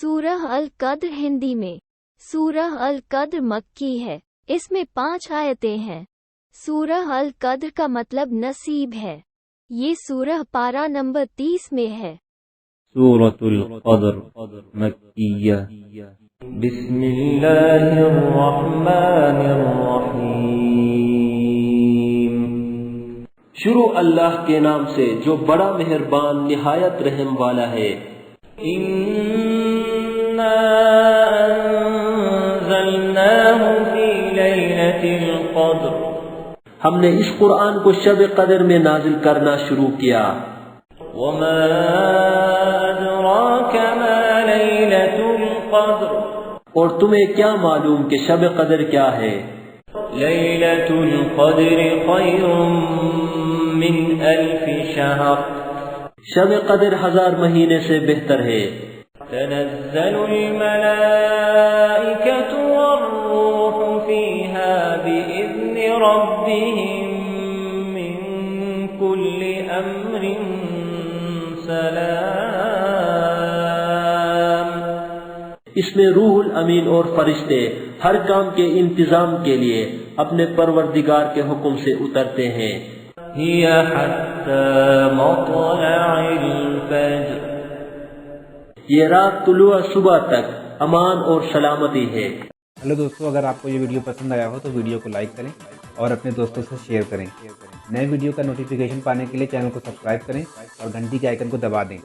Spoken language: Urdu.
سورہ القدر ہندی میں سورہ القدر مکی ہے، اس میں 5 آیتیں ہیں۔ سورہ القدر کا مطلب نصیب ہے۔ یہ سورہ پارہ نمبر 30 میں ہے۔ سورۃ القدر مکیہ۔ بسم اللہ الرحمن الرحیم۔ شروع اللہ کے نام سے جو بڑا مہربان نہایت رحم والا ہے۔ اِنَّا أَنزَلْنَاهُ فِي لَيْلَةِ الْقَدْرِ، ہم نے اس قرآن کو شب قدر میں نازل کرنا شروع کیا۔ وَمَا أَدْرَاكَ مَا لَيْلَةُ الْقَدْرِ، اور تمہیں کیا معلوم کہ شب قدر کیا ہے؟ لَيْلَةُ الْقَدْرِ خَيْرٌ مِّنْ أَلْفِ شَهْرٍ، شب قدر 1000 مہینے سے بہتر ہے۔ تنزل الملائکۃ والروح فیہا بإذن ربهم من کل امر سلام، اس میں روح الامین اور فرشتے ہر کام کے انتظام کے لیے اپنے پروردگار کے حکم سے اترتے ہیں۔ ہی حتی مطلع الفجر، یہ رات طلوع صبح تک امان اور سلامتی ہے۔ ہلو دوستو، اگر آپ کو یہ ویڈیو پسند آیا ہو تو ویڈیو کو لائک کریں اور اپنے دوستوں سے شیئر کریں۔ نئے ویڈیو کا نوٹیفیکیشن پانے کے لیے چینل کو سبسکرائب کریں اور گھنٹی کے آئیکن کو دبا دیں۔